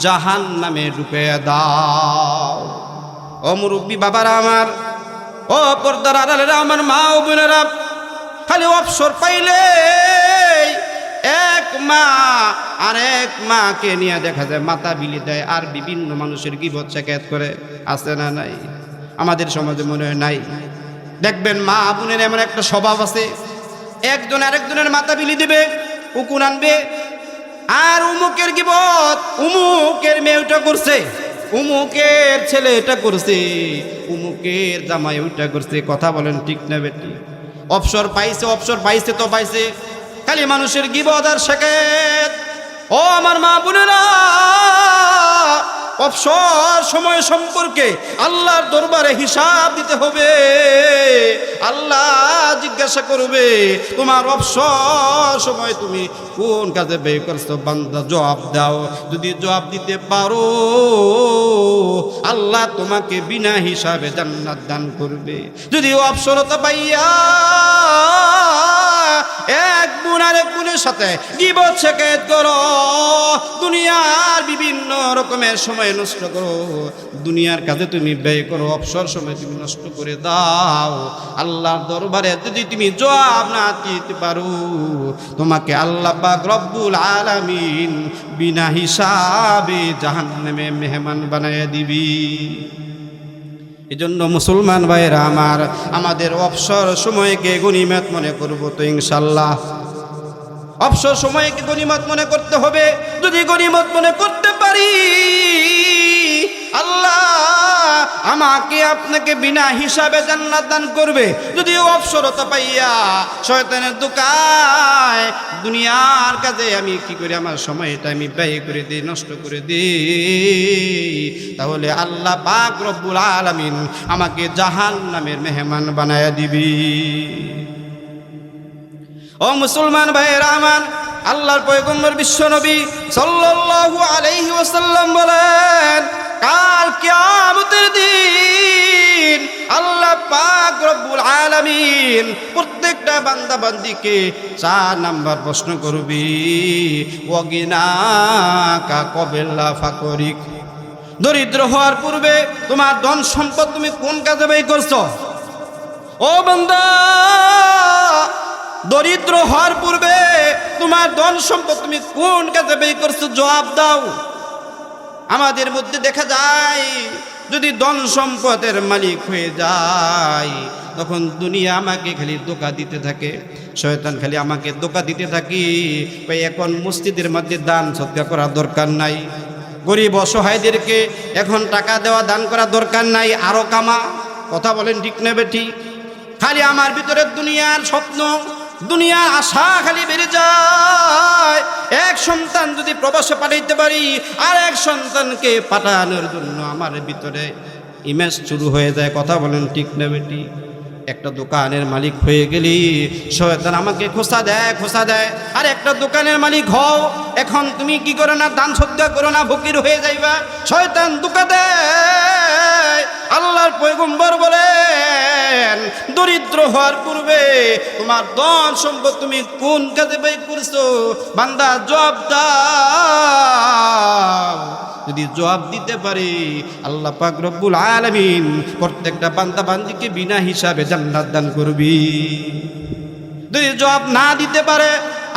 জাহান্নামে ঢুকিয়ে দাও। ও মুরব্বী বাবারা আমার, ও পর্দার আড়ালেরা আমার মা ও বোনেরা, খালি অবসর পাইলে এক মা আর এক মাকে নিয়ে দেখা যায় মাথা বিলি দেয় আর বিভিন্ন মানুষের গীবত শিকায়েত করে। আছে না নাই? আমাদের সমাজে মনে হয় নাই। দেখবেন মা বোনের এমন একটা স্বভাব আছে, একজন আরেকজনের মাথা বিলি দিবে, উকুন আনবে, আর উমুকের গীবত, উমুকের মেয়ে ওটা করছে, উমুকের ছেলে এটা করছে, উমুকের জামাই ওইটা করছে। কথা বলেন ঠিক না বেটি? অবসর পাইছে, অবসর পাইছে তো পাইছে, খালি মানুষের গীবত আর শিকায়েত। ও আমার মা বোনেরা, অবসর সময় সম্পর্কে আল্লাহর দরবারে হিসাব দিতে হবে। আল্লাহ জিজ্ঞাসা করবে, তোমার অবসর সময় তুমি কোন কাজে ব্যয় করছো? বান্দা জবাব দাও। যদি জবাব দিতে পারো, আল্লাহ তোমাকে বিনা হিসাবে জান্নাত দান করবে। যদি অবসরতা পাইয়া এক গুণ আর এক গুণের সাথে গীবত শিকায়েত করো, দুনিয়ার বিভিন্ন রকমের সময় নষ্ট করো, দুনিয়ার কাজে তুমি ব্যয় করো, অবসর সময় তুমি নষ্ট করে দাও, আল্লাহর দরবারে যদি তুমি জবাব না দিতে পারো, তোমাকে আল্লাহ পাক রব্বুল আলামিন বিনা হিসাবে জাহান্নামে মেহমান বানায় দিবি। এজন্য মুসলমান ভাইরা আমার, আমাদের অবসর সময়কে গনিমত মনে করব তো ইনশাআল্লাহ। অবসর সময়কে গনিমত মনে করতে হবে। যদি গনিমত মনে করতে পারি, আল্লাহ আমাকে আপনাকে বিনা হিসাবে জান্নাত দান করবে। যদি অবসরতা পাইয়া শয়তানের দোকায় দুনিয়ার কাজে আমি কি করি, আমার সময়টা আমি ব্যয় করে দিই, নষ্ট করে দিই, তাহলে আল্লাহ পাক রব্বুল আলামিন আমাকে জাহান্নামের মেহমান বানায়া দিবি। ও মুসলমান ভাইয়েরা আমার, আল্লাহর পয়গম্বর বিশ্ব নবী সাল্লাল্লাহু আলাইহি ওয়াসাল্লাম বলেন, কাল কিয়ামতের দিন আল্লাহ পাক রব্বুল আলামিন প্রত্যেকটা বান্দা বান্দিকে 4 নাম্বার প্রশ্ন করবি, ওয়াগিনাকা কবিলা ফাকরিক। দরিদ্র হওয়ার পূর্বে তোমার ধন সম্পদ তুমি কোন কাজে ব্যয় করছো? ও বান্দা, দরিদ্র হওয়ার পূর্বে তোমার ধন সম্পদ তুমি কোন কাজে ব্যয় করছো? জবাব দাও। আমাদের মধ্যে দেখা যায়, যদি ধন সম্পদের মালিক হয়ে যায়, তখন দুনিয়া আমাকে খালি ধোঁকা দিতে থাকে, শয়তান খালি আমাকে ধোঁকা দিতে থাকি। এখন মসজিদের মধ্যে দান সদকা করা দরকার নাই, গরিব অসহায়দেরকে এখন টাকা দেওয়া দান করা দরকার নাই, আরো কামা। কথা বলেন ঠিক না বেঠি? খালি আমার ভিতরে দুনিয়ার স্বপ্ন, দুনিয়ার আশা খালি বেড়ে যায়। এক সন্তান যদি প্রবাসে পাঠাইতে পারি, আর এক সন্তানকে পাঠানোর জন্য আমার ভিতরে ইমেজ শুরু হয়ে যায়। কথা বলেন ঠিক না বেটি? একটা দোকানের মালিক হয়ে গেলি শয়তান আমাকে খোঁচা দেয় আর একটা দোকানের মালিক হও, এখন তুমি কি করো না, দান সদ্গা করো না, ফকির হয়ে যাইবা। শয়তান ধোঁকা দেয়। আল্লাহর পয়গম্বর বলেন দরিদ্র হওয়ার পূর্বে তোমার ধন সম্পদ তুমি কোন কাজে ব্যয় করছো, বান্দা জবাব দাও। যদি জবাব দিতে পারে আল্লাহ পাক রব্বুল আলামিন প্রত্যেকটা বান্দা বান্দিকে বিনা হিসাবে জান্নাত দান করবি। যদি জবাব না দিতে পারে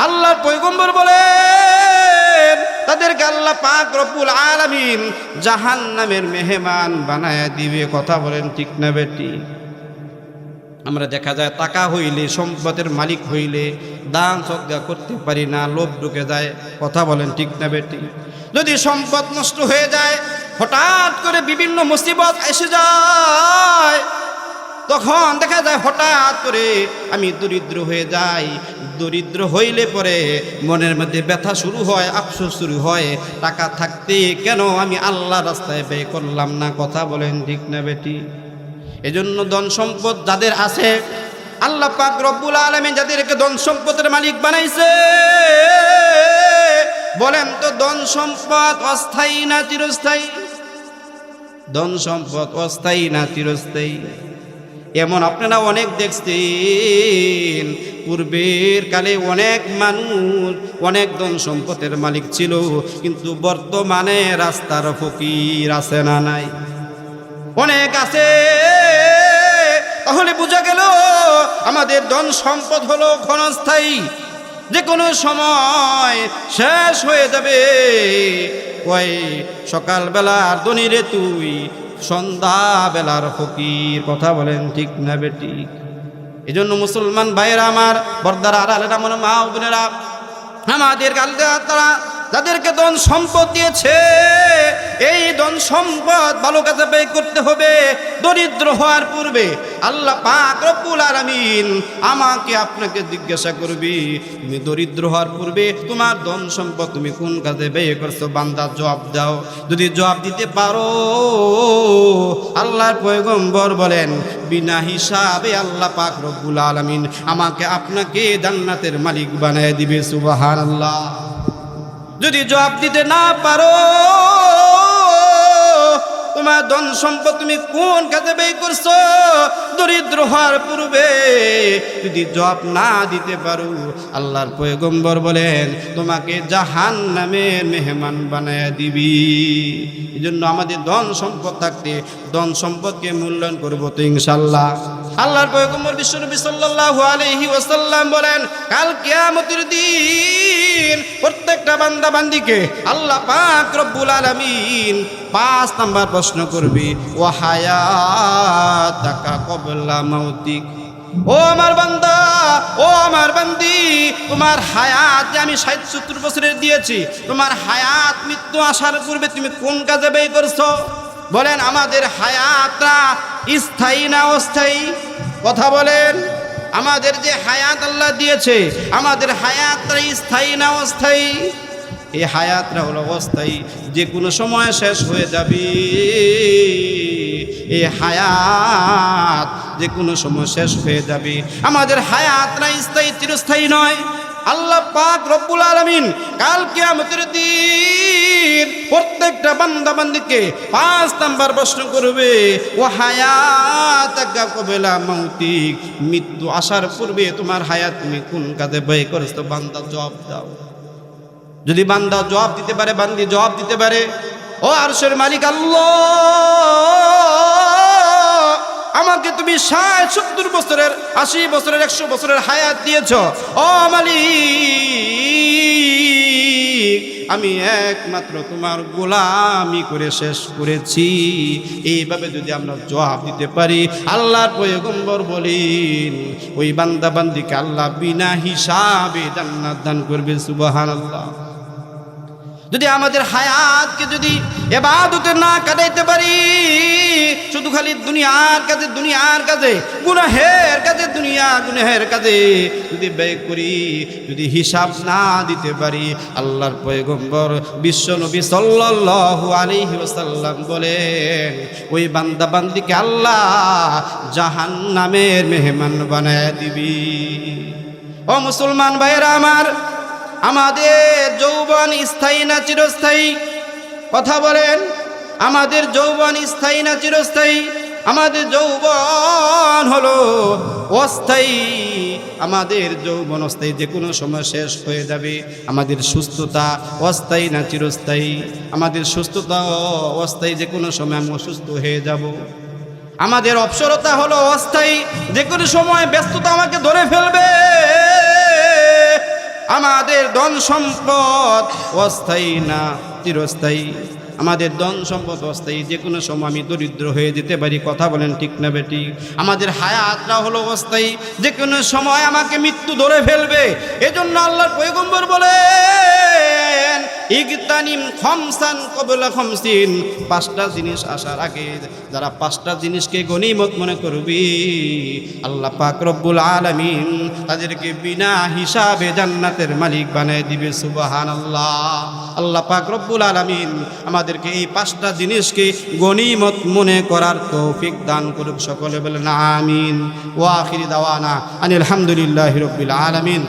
আল্লাহর পয়গম্বর বলেন তাদেরকে আল্লাহ পাক রব্বুল আলামিন জাহান্নামের মেহমান বানায়া দিবে। কথা বলেন ঠিক না বেটি? আমরা দেখা যায় টাকা হইলে, সম্পদের মালিক হইলে দান সদকা করতে পারি না, লোভ ঢুকে যায়। কথা বলেন ঠিক না বেটি? যদি সম্পদ নষ্ট হয়ে যায়, হঠাৎ করে বিভিন্ন মুসিবত এসে যায়, তখন দেখা যায় হঠাৎ করে আমি দরিদ্র হয়ে যাই। দরিদ্র হইলে পরে মনের মধ্যে ব্যথা শুরু হয়, আফসোস শুরু হয়, টাকা থাকতে কেন আমি আল্লাহর রাস্তায় ব্যয় করলাম না। কথা বলেন ঠিক না বেটি? এজন্য ধন সম্পদ যাদের আছে, আল্লাহ পাক রব্বুল আলামিন যাদেরকে ধন সম্পদের মালিক বানাইছে, বলেন তো ধন সম্পদ অস্থায়ী না চিরস্থায়ী? ধন সম্পদ অস্থায়ী না চিরস্থায়ী? এমন আপনারা অনেক দেখছেন, পূর্বের কালে অনেক মানুষ অনেক ধন সম্পদের মালিক ছিল, কিন্তু বর্তমানে রাস্তার ফকির আছে না নাই? অনেক আছে। তাহলে বোঝা গেল আমাদের ধন সম্পদ হলো ক্ষণস্থায়ী, যে কোনো সময় শেষ হয়ে যাবে। ওই সকালবেলার ধনী রে তুই, সন্ধ্যাবেলার ফকির। কথা বলেন ঠিক না বেটি? এই জন্য মুসলমান ভাইয়েরা আমার, পর্দার আড়ালের আমার মা ও বোনেরা, আমাদের তারা যাদেরকে ধন সম্পদ দিয়েছে, এই ধন সম্পদ ভালো কাজে ব্যয় করতে হবে। দরিদ্র হওয়ার পূর্বে আল্লাহ পাক রব্বুল আলামিন আমাকে আপনাকে জিজ্ঞাসা করবি, তুমি দরিদ্র হওয়ার পূর্বে তোমার ধন সম্পদ তুমি কোন কাজে ব্যয় করছো? বান্দা জবাব দাও। যদি জবাব দিতে পারো, আল্লাহর পয়গম্বর বলেন বিনা হিসাবে আল্লাহ পাক রব্বুল আলামিন আমাকে আপনাকে জান্নাতের মালিক বানায় দিবে। সুবহানাল্লাহ। যদি জবাব দিতে না পারো, তোমার ধন সম্পদ তুমি কোন কাজে ব্যয় করছো দরিদ্র হওয়ার পূর্বে, যদি জবাব না দিতে পারো, আল্লাহর পয়গম্বর বলেন তোমাকে জাহান্নামের মেহমান বানায়া দিবি। এই জন্য আমাদের ধন সম্পদ থাকতে ধন সম্পদকে মূল্যায়ন করবো তো ইনশাল্লাহ। আল্লাহর পয়গম্বর বিশ্বনবী সাল্লাল্লাহু আলাইহি ওয়াসাল্লাম বলেন কাল কিয়ামতের দিন প্রত্যেকটা বান্দা বান্দিকে আল্লাহ পাক রব্বুল আলামিন 5 নাম্বার প্রশ্ন করবে, ওয়া হায়াতাকা ক্বাবলা মাউতিক। ও আমার বান্দা, ও আমার বান্দি, তোমার হায়াত যে আমি 60-70 বছরের দিয়েছি, তোমার হায়াত মৃত্যু আসার পূর্বে তুমি কোন কাজে ব্যয় করছো? বলেন আমাদের হায়াতটা স্থায়ী না অস্থায়ী? কথা বলেন। আমাদের যে হায়াত আল্লাহ দিয়েছে, আমাদের হায়াতটা স্থায়ী না অস্থায়ী? এই হায়াতটা হলো অস্থায়ী, যে কোনো সময় শেষ হয়ে যাবে। এই হায়াত যে কোনো সময় শেষ হয়ে যাবে। আমাদের হায়াতটা স্থায়ী, চিরস্থায়ী নয়। আল্লাহ পাক রব্বুল আলামিন কাল কিয়ামতের দিন প্রত্যেকটা বান্দা বান্দিকে 5 নাম্বার প্রশ্ন করবে, ও হায়াতাকা ক্বাবলা মাউতিক। মৃত্যু আসার পূর্বে তোমার হায়াত তুমি কোন কাজে ব্যয় করেছো? বান্দা জবাব দাও। যদি বান্দা জবাব দিতে পারে, বান্দি জবাব দিতে পারে, ও আরশের মালিক আল্লাহ, আমাকে তুমি 60-70 বছরের, 80 বছরের, 100 বছরের হায়াত দিয়েছ। ও মালিক, আমি একমাত্র তোমার গোলামি করে শেষ করেছি। এইভাবে যদি আমরা জবাব দিতে পারি, আল্লাহর পয়গম্বর বলেন ওই বান্দা বান্দিকে আল্লাহ বিনা হিসাবে জান্নাত দান করবে। সুবহানাল্লাহ। যদি আমাদের হায়াতকে যদি ইবাদতে না কাটাইতে পারি, শুধু খালি দুনিয়ার কাজে গুনাহের কাজে গুনাহের কাজে যদি ব্যয় করি, যদি হিসাব না দিতে পারি, আল্লাহর পয়গম্বর বিশ্ব নবী সাল্লাল্লাহু আলাইহি ওয়াসাল্লাম বলেন ওই বান্দা বান্দিকে আল্লাহ জাহান্নামের মেহমান বানায় দিবি। ও মুসলমান ভাইয়েরা আমার, আমাদের যৌবন স্থায়ী না চিরস্থায়ী? কথা বলেন, আমাদের যৌবন স্থায়ী না চিরস্থায়ী? আমাদের যৌবন হলো অস্থায়ী, আমাদের যৌবন অস্থায়ী, যে কোনো সময় শেষ হয়ে যাবে। আমাদের সুস্থতা অস্থায়ী না চিরস্থায়ী? আমাদের সুস্থতা অস্থায়ী, যে কোনো সময় আমি অসুস্থ হয়ে যাব। আমাদের অবসরতা হলো অস্থায়ী, যে কোনো সময় ব্যস্ততা আমাকে ধরে ফেলবে। আমাদের ধন সম্পদ অস্থায়ী না চিরস্থায়ী? আমাদের ধন সম্পদ অস্থায়ী, যে কোনো সময় আমি দরিদ্র হয়ে যেতে পারি। কথা বলেন ঠিক না বেটি? আমাদের হায়াতটা হলো অস্থায়ী, যে কোনো সময় আমাকে মৃত্যু ধরে ফেলবে। এজন্য আল্লাহর পয়গম্বর বলেন ইগতানিম খামসান ক্বাবলা খামসিন, পাঁচটা জিনিস আসার আগে যারা পাঁচটা জিনিসকে গনিমত মনে করবি, আল্লাহ পাক রব্বুল আলামিন তাদেরকে বিনা হিসাবে জান্নাতের মালিক বানায় দিবে। সুবহানাল্লাহ। আল্লাহ পাক রব্বুল আলামিন আমাদেরকে এই পাঁচটা জিনিসকে গনিমত মনে করার তৌফিক দান করুক। সকলে বলেন আমিন। ওয়া আখিরি দাওয়ানা আনিল হামদুলিল্লাহি রাব্বিল আলামিন।